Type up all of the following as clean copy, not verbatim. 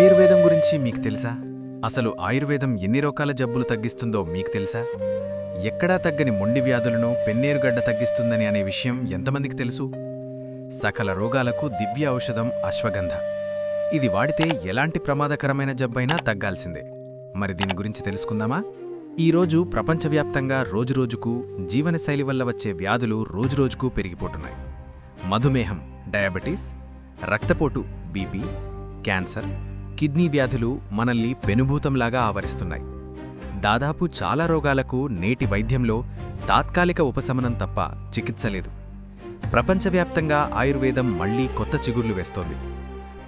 ఆయుర్వేదం గురించి మీకు తెలుసా? అసలు ఆయుర్వేదం ఎన్ని రకాల జబ్బులు తగ్గిస్తుందో మీకు తెలుసా? ఎక్కడా తగ్గని మొండి వ్యాధులను పెన్నేరుగడ్డ తగ్గిస్తుందని అనే విషయం ఎంతమందికి తెలుసు? సకల రోగాలకు దివ్య ఔషధం అశ్వగంధ. ఇది వాడితే ఎలాంటి ప్రమాదకరమైన జబ్బైనా తగ్గాల్సిందే. మరి దీని గురించి తెలుసుకుందామా? ఈరోజు ప్రపంచవ్యాప్తంగా రోజురోజుకు జీవనశైలి వల్ల వచ్చే వ్యాధులు రోజురోజుకు పెరిగిపోతున్నాయి. మధుమేహం, డయాబెటీస్, రక్తపోటు, బీపీ, క్యాన్సర్, కిడ్నీ వ్యాధులు మనల్ని పెనుభూతంలాగా ఆవరిస్తున్నాయి. దాదాపు చాలా రోగాలకు నేటి వైద్యంలో తాత్కాలిక ఉపశమనం తప్ప చికిత్స లేదు. ప్రపంచవ్యాప్తంగా ఆయుర్వేదం మళ్లీ కొత్త చిగుర్లు వేస్తోంది.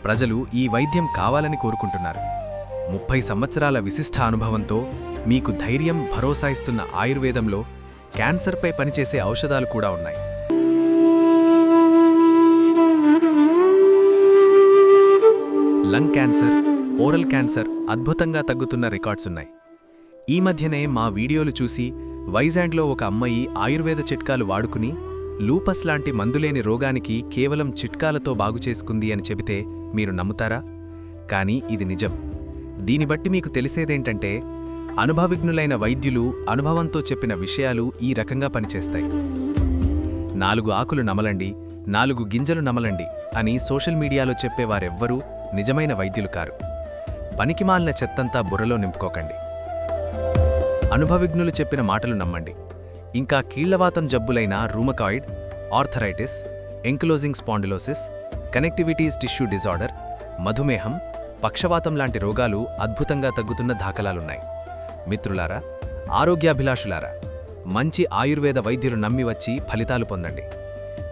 ప్రజలు ఈ వైద్యం కావాలని కోరుకుంటున్నారు. 30 సంవత్సరాల విశిష్ట అనుభవంతో మీకు ధైర్యం, భరోసా ఇస్తున్న ఆయుర్వేదంలో క్యాన్సర్పై పనిచేసే ఔషధాలు కూడా ఉన్నాయి. లంగ్ క్యాన్సర్, ఓరల్ క్యాన్సర్ అద్భుతంగా తగ్గుతున్న రికార్డ్సున్నాయి. ఈ మధ్యనే మా వీడియోలు చూసి వైజాగ్లో ఒక అమ్మాయి ఆయుర్వేద చిట్కాలు వాడుకుని లూపస్ లాంటి మందులేని రోగానికి కేవలం చిట్కాలతో బాగుచేసుకుంది అని చెబితే మీరు నమ్ముతారా? కానీ ఇది నిజం. దీని బట్టి మీకు తెలిసేదేంటంటే, అనుభవజ్ఞులైన వైద్యులు అనుభవంతో చెప్పిన విషయాలు ఈ రకంగా పనిచేస్తాయి. 4 ఆకులు నమలండి, 4 గింజలు నమలండి అని సోషల్ మీడియాలో చెప్పేవారెవ్వరూ నిజమైన వైద్యులు కారు. పనికిమాలిన చెత్తంతా బుర్రలో నింపుకోకండి. అనుభవజ్ఞులు చెప్పిన మాటలు నమ్మండి. ఇంకా కీళ్లవాతం జబ్బులైన rheumatoid, arthritis, ankylosing spondylosis, connectivities tissue disorder, మధుమేహం, పక్షవాతం లాంటి రోగాలు అద్భుతంగా తగ్గుతున్న దాఖలాలున్నాయి. మిత్రులారా, ఆరోగ్యాభిలాషులారా, మంచి ఆయుర్వేద వైద్యులు నమ్మి వచ్చి ఫలితాలు పొందండి.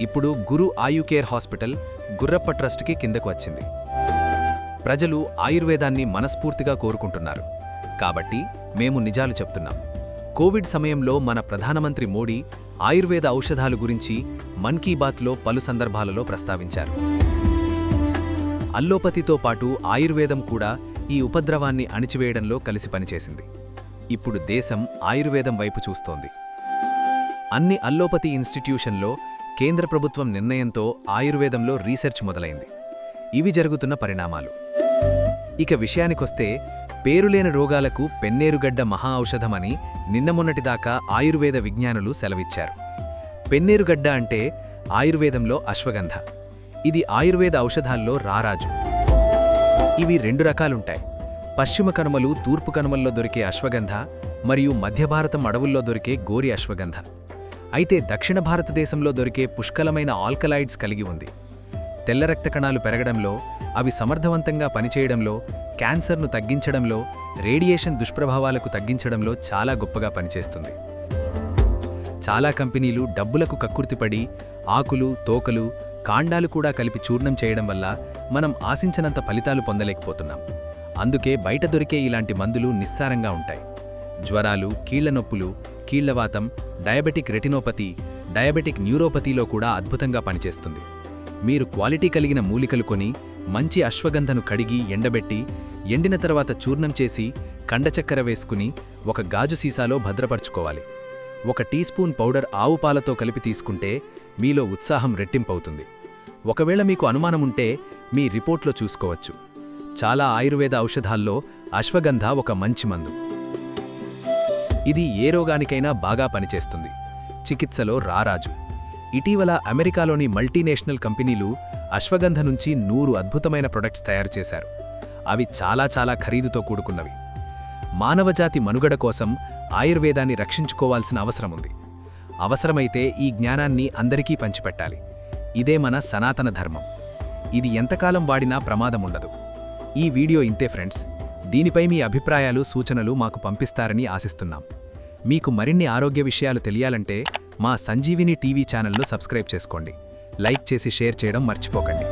ఇప్పుడు గురు ఆయుకేర్ హాస్పిటల్ గుర్రప్ప ట్రస్ట్కి కిందకు వచ్చింది. ప్రజలు ఆయుర్వేదాన్ని మనస్ఫూర్తిగా కోరుకుంటున్నారు. కాబట్టి మేము నిజాలు చెప్తున్నాం. కోవిడ్ సమయంలో మన ప్రధానమంత్రి మోడీ ఆయుర్వేద ఔషధాలు గురించి మన్ కీ బాత్లో పలు సందర్భాలలో ప్రస్తావించారు. అల్లోపతితో పాటు ఆయుర్వేదం కూడా ఈ ఉపద్రవాన్ని అణిచివేయడంలో కలిసి పనిచేసింది. ఇప్పుడు దేశం ఆయుర్వేదం వైపు చూస్తోంది. అన్ని అల్లోపతి ఇన్స్టిట్యూషన్లో కేంద్ర ప్రభుత్వం నిర్ణయంతో ఆయుర్వేదంలో రీసెర్చ్ మొదలైంది. ఇవి జరుగుతున్న పరిణామాలు. ఇక విషయానికొస్తే, పేరులేని రోగాలకు పెన్నేరుగడ్డ మహా ఔషధమని నిన్నమొన్నటిదాకా ఆయుర్వేద విజ్ఞానులు సెలవిచ్చారు. పెన్నేరుగడ్డ అంటే ఆయుర్వేదంలో అశ్వగంధ. ఇది ఆయుర్వేద ఔషధాల్లో రారాజు. ఇవి 2 రకాలుంటాయి. పశ్చిమ కనుమలు, తూర్పు కనుమల్లో దొరికే అశ్వగంధ మరియు మధ్య భారతం అడవుల్లో దొరికే గోరి అశ్వగంధ. అయితే దక్షిణ భారతదేశంలో దొరికే పుష్కలమైన ఆల్కలాయిడ్స్ కలిగి ఉంది. తెల్ల రక్త కణాలు పెరగడంలో, అవి సమర్థవంతంగా పనిచేయడంలో, క్యాన్సర్ను తగ్గించడంలో, రేడియేషన్ దుష్ప్రభావాలకు తగ్గించడంలో చాలా గొప్పగా పనిచేస్తుంది. చాలా కంపెనీలు డబ్బులకు కక్కుర్తిపడి ఆకులు, తోకలు, కాండాలు కూడా కలిపి చూర్ణం చేయడం వల్ల మనం ఆశించినంత ఫలితాలు పొందలేకపోతున్నాం. అందుకే బయట దొరికే ఇలాంటి మందులు నిస్సారంగా ఉంటాయి. జ్వరాలు, కీళ్ల నొప్పులు, కీళ్లవాతం, డయాబెటిక్ రెటినోపతి, డయాబెటిక్ న్యూరోపతిలో కూడా అద్భుతంగా పనిచేస్తుంది. మీరు క్వాలిటీ కలిగిన మూలికలు కొని మంచి అశ్వగంధను కడిగి ఎండబెట్టి, ఎండిన తర్వాత చూర్ణం చేసి కండచక్కెర వేసుకుని ఒక గాజు సీసాలో భద్రపరుచుకోవాలి. 1 టీ స్పూన్ పౌడర్ ఆవు పాలతో కలిపి తీసుకుంటే మీలో ఉత్సాహం రెట్టింపవుతుంది. ఒకవేళ మీకు అనుమానముంటే మీ రిపోర్ట్లో చూసుకోవచ్చు. చాలా ఆయుర్వేద ఔషధాల్లో అశ్వగంధ ఒక మంచి మందు. ఇది ఏ రోగానికైనా బాగా పనిచేస్తుంది. చికిత్సలో రారాజు. ఇటీవల అమెరికాలోని మల్టీనేషనల్ కంపెనీలు అశ్వగంధ నుంచి 100 అద్భుతమైన ప్రొడక్ట్స్ తయారు చేశారు. అవి చాలా ఖరీదుతో కూడుకున్నవి. మానవజాతి మనుగడ కోసం ఆయుర్వేదాన్ని రక్షించుకోవాల్సిన అవసరముంది. అవసరమైతే ఈ జ్ఞానాన్ని అందరికీ పంచిపెట్టాలి. ఇదే మన సనాతన ధర్మం. ఇది ఎంతకాలం వాడినా ప్రమాదముండదు. ఈ వీడియో ఇంతే ఫ్రెండ్స్. దీనిపై మీ అభిప్రాయాలు, సూచనలు మాకు పంపిస్తారని ఆశిస్తున్నాం. మీకు మరిన్ని ఆరోగ్య విషయాలు తెలియాలంటే మా సంజీవిని టీవీ ఛానల్ను సబ్స్క్రైబ్ చేసుకోండి. లైక్ చేసి షేర్ చేయడం మర్చిపోకండి.